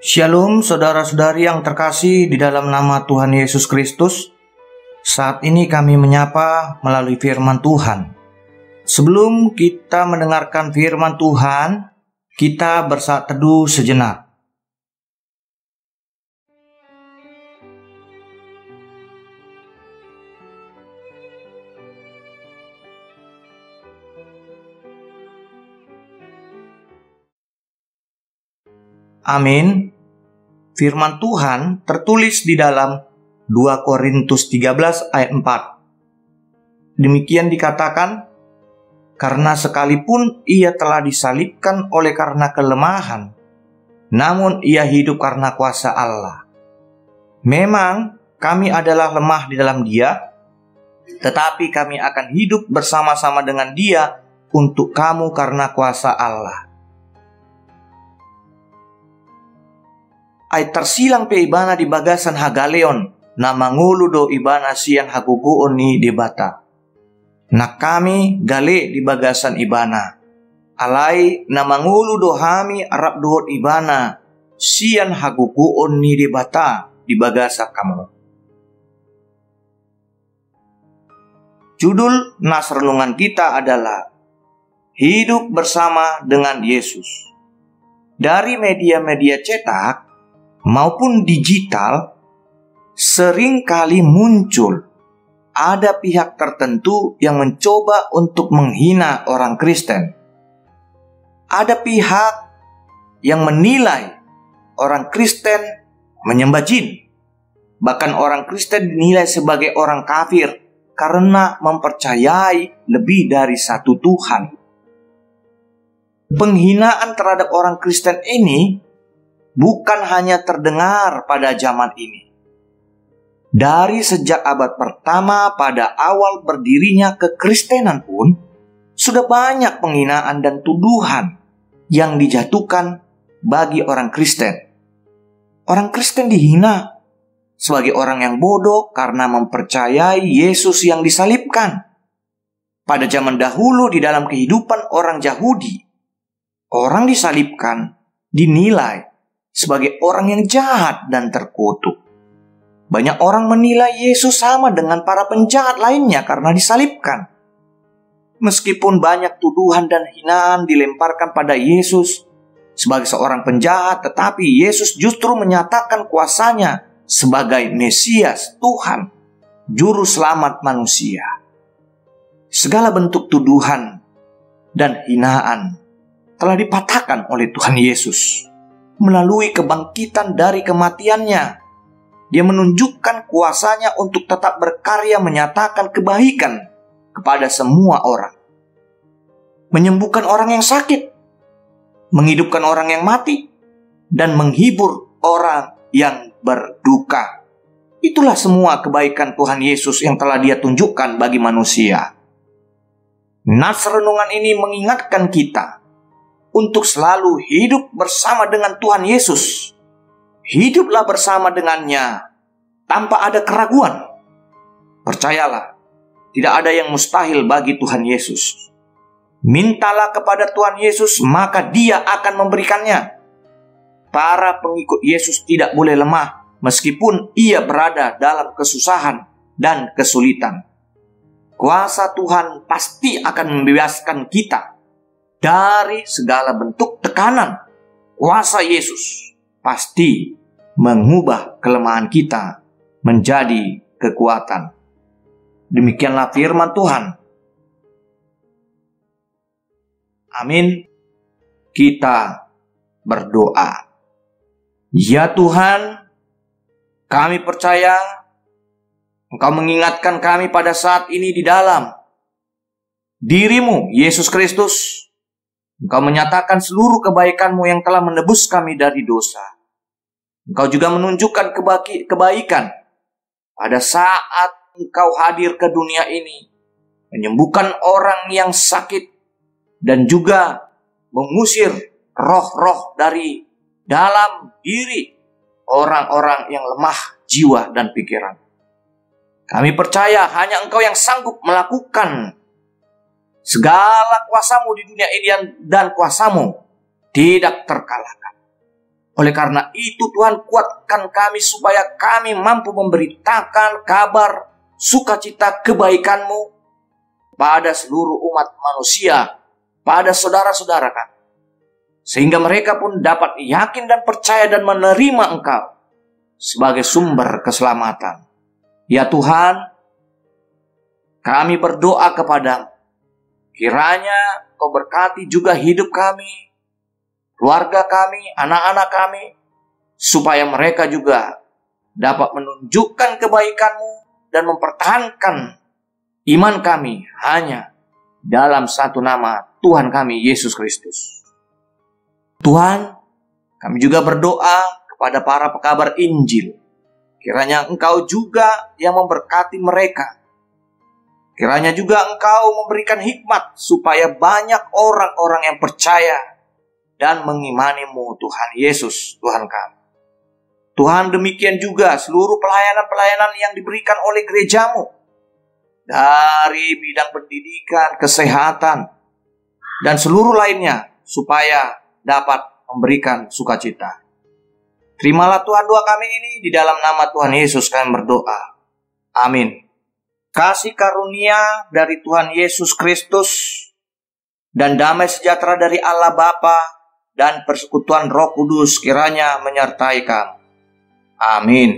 Shalom saudara-saudari yang terkasih di dalam nama Tuhan Yesus Kristus. Saat ini kami menyapa melalui firman Tuhan. Sebelum kita mendengarkan firman Tuhan, kita bersaat teduh sejenak. Amin. Firman Tuhan tertulis di dalam 2 Korintus 13 ayat 4. Demikian dikatakan, karena sekalipun ia telah disalibkan oleh karena kelemahan, namun ia hidup karena kuasa Allah. Memang kami adalah lemah di dalam Dia, tetapi kami akan hidup bersama-sama dengan Dia untuk kamu karena kuasa Allah. Ay tersilang pe ibana di bagasan hagaleon na mangulu do ibana siang haguguon ni debata. Na kami gale di bagasan ibana. Alay na mangulu do hami arap dohot ibana siang haguguon ni debata di bagasa kamu. Judul nas renungan kita adalah Hidup Bersama dengan Yesus. Dari media-media cetak maupun digital, seringkali muncul ada pihak tertentu yang mencoba untuk menghina orang Kristen. Ada pihak yang menilai orang Kristen menyembah jin. Bahkan orang Kristen dinilai sebagai orang kafir karena mempercayai lebih dari satu Tuhan. Penghinaan terhadap orang Kristen ini bukan hanya terdengar pada zaman ini. Dari sejak abad pertama pada awal berdirinya kekristenan pun, sudah banyak penghinaan dan tuduhan yang dijatuhkan bagi orang Kristen. Orang Kristen dihina sebagai orang yang bodoh karena mempercayai Yesus yang disalibkan. Pada zaman dahulu di dalam kehidupan orang Yahudi, orang disalibkan dinilai sebagai orang yang jahat dan terkutuk. Banyak orang menilai Yesus sama dengan para penjahat lainnya karena disalibkan. Meskipun banyak tuduhan dan hinaan dilemparkan pada Yesus sebagai seorang penjahat, tetapi Yesus justru menyatakan kuasanya sebagai Mesias, Tuhan, Juru Selamat manusia. Segala bentuk tuduhan dan hinaan telah dipatahkan oleh Tuhan Yesus melalui kebangkitan dari kematiannya. Dia menunjukkan kuasanya untuk tetap berkarya menyatakan kebaikan kepada semua orang. Menyembuhkan orang yang sakit, menghidupkan orang yang mati, dan menghibur orang yang berduka. Itulah semua kebaikan Tuhan Yesus yang telah Dia tunjukkan bagi manusia. Nas renungan ini mengingatkan kita untuk selalu hidup bersama dengan Tuhan Yesus. Hiduplah bersama dengannya tanpa ada keraguan. Percayalah, tidak ada yang mustahil bagi Tuhan Yesus. Mintalah kepada Tuhan Yesus, maka Dia akan memberikannya. Para pengikut Yesus tidak boleh lemah, meskipun ia berada dalam kesusahan dan kesulitan. Kuasa Tuhan pasti akan membebaskan kita dari segala bentuk tekanan. Kuasa Yesus pasti mengubah kelemahan kita menjadi kekuatan. Demikianlah firman Tuhan. Amin. Kita berdoa. Ya Tuhan, kami percaya Engkau mengingatkan kami pada saat ini di dalam diri-Mu, Yesus Kristus. Engkau menyatakan seluruh kebaikan-Mu yang telah menebus kami dari dosa. Engkau juga menunjukkan kebaikan pada saat Engkau hadir ke dunia ini, menyembuhkan orang yang sakit, dan juga mengusir roh-roh dari dalam diri orang-orang yang lemah jiwa dan pikiran. Kami percaya hanya Engkau yang sanggup melakukan segala kuasa-Mu di dunia ini dan kuasa-Mu tidak terkalahkan. Oleh karena itu Tuhan, kuatkan kami supaya kami mampu memberitakan kabar sukacita kebaikan-Mu pada seluruh umat manusia, pada saudara-saudara kami. Sehingga mereka pun dapat yakin dan percaya dan menerima Engkau sebagai sumber keselamatan. Ya Tuhan, kami berdoa kepada-Mu. Kiranya Kau berkati juga hidup kami, keluarga kami, anak-anak kami, supaya mereka juga dapat menunjukkan kebaikan-Mu dan mempertahankan iman kami hanya dalam satu nama Tuhan kami, Yesus Kristus. Tuhan, kami juga berdoa kepada para pekabar Injil. Kiranya Engkau juga yang memberkati mereka. Kiranya juga Engkau memberikan hikmat supaya banyak orang-orang yang percaya dan mengimani-Mu, Tuhan Yesus, Tuhan kami. Tuhan, demikian juga seluruh pelayanan-pelayanan yang diberikan oleh gereja-Mu, dari bidang pendidikan, kesehatan, dan seluruh lainnya, supaya dapat memberikan sukacita. Terimalah Tuhan doa kami ini, di dalam nama Tuhan Yesus kami berdoa. Amin. Kasih karunia dari Tuhan Yesus Kristus dan damai sejahtera dari Allah Bapa dan persekutuan Roh Kudus kiranya menyertai kamu. Amin.